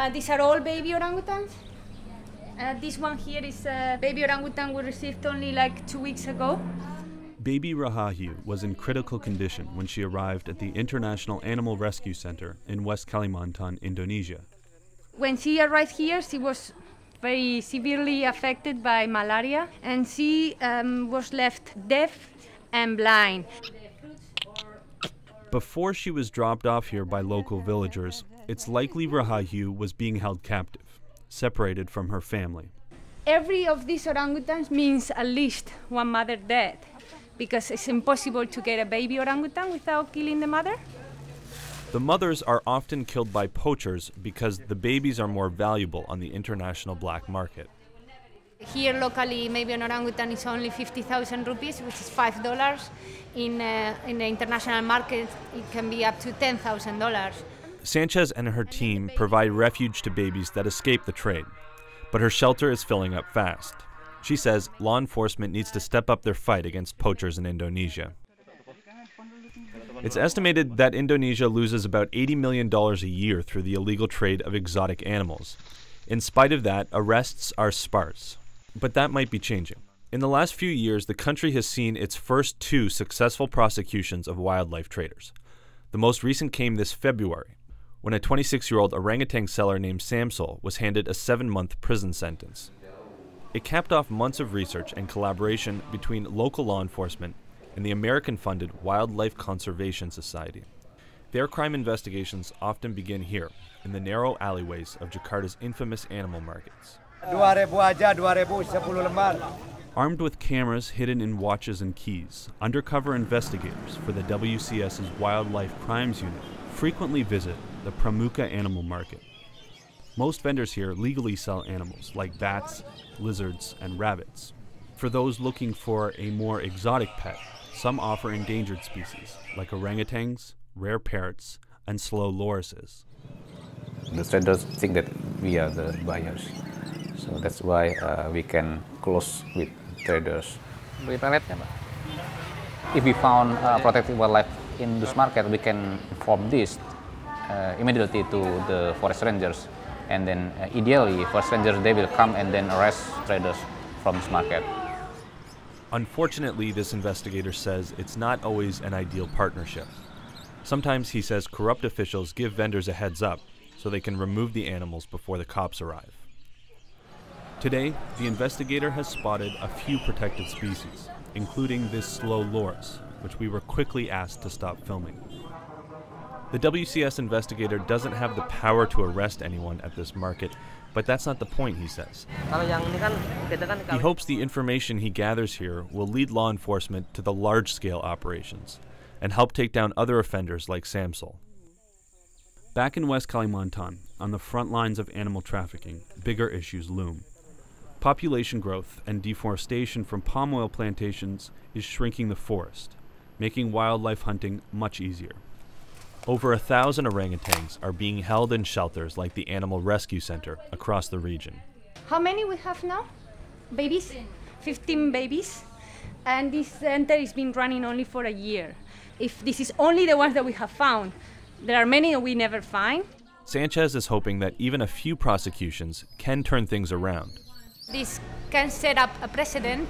These are all baby orangutans. This one here is a baby orangutan we received only like 2 weeks ago. Baby Rahayu was in critical condition when she arrived at the International Animal Rescue Center in West Kalimantan, Indonesia. When she arrived here, she was very severely affected by malaria, and she was left deaf and blind. Before she was dropped off here by local villagers, it's likely Rahayu was being held captive, separated from her family. Every of these orangutans means at least one mother dead, because it's impossible to get a baby orangutan without killing the mother. The mothers are often killed by poachers because the babies are more valuable on the international black market. Here locally, maybe an orangutan is only 50,000 rupees, which is $5. In the international market, it can be up to $10,000. Sanchez and her team provide refuge to babies that escape the trade, but her shelter is filling up fast. She says law enforcement needs to step up their fight against poachers in Indonesia. It's estimated that Indonesia loses about $80 million a year through the illegal trade of exotic animals. In spite of that, arrests are sparse. But that might be changing. In the last few years, the country has seen its first 2 successful prosecutions of wildlife traders. The most recent came this February, when a 26-year-old orangutan seller named Samsul was handed a 7-month prison sentence. It capped off months of research and collaboration between local law enforcement and the American-funded Wildlife Conservation Society. Their crime investigations often begin here, in the narrow alleyways of Jakarta's infamous animal markets. 2.000 aja, 2.000, 10 lembar. Armed with cameras hidden in watches and keys, undercover investigators for the WCS's Wildlife Crimes Unit frequently visit the Pramuka animal market. Most vendors here legally sell animals like bats, lizards, and rabbits. For those looking for a more exotic pet, some offer endangered species like orangutans, rare parrots, and slow lorises. The traders think that we are the buyers, so that's why we can close with traders. If we found protected wildlife in this market, we can inform this immediately to the forest rangers, and then ideally, forest rangers, they will come and then arrest traders from this market. Unfortunately, this investigator says it's not always an ideal partnership. Sometimes, he says, corrupt officials give vendors a heads up so they can remove the animals before the cops arrive. Today, the investigator has spotted a few protected species, including this slow loris, which we were quickly asked to stop filming. The WCS investigator doesn't have the power to arrest anyone at this market, but that's not the point, he says. He hopes the information he gathers here will lead law enforcement to the large-scale operations and help take down other offenders like Samsul. Back in West Kalimantan, on the front lines of animal trafficking, bigger issues loom. Population growth and deforestation from palm oil plantations is shrinking the forest, making wildlife hunting much easier. Over 1,000 orangutans are being held in shelters like the Animal Rescue Center across the region. How many we have now? Babies? 15 babies. And this center has been running only for a year. If this is only the ones that we have found, there are many that we never find. Sanchez is hoping that even a few prosecutions can turn things around. This can set up a precedent,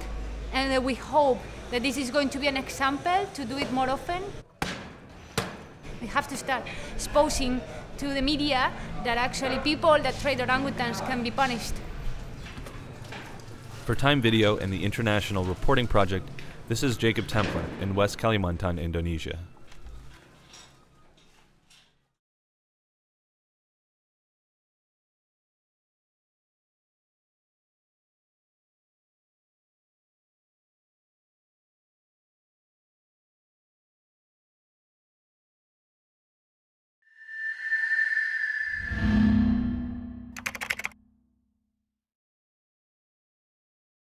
and we hope that this is going to be an example to do it more often. We have to start exposing to the media that actually people that trade orangutans can be punished. For Time Video and the International Reporting Project, this is Jacob Templer in West Kalimantan, Indonesia.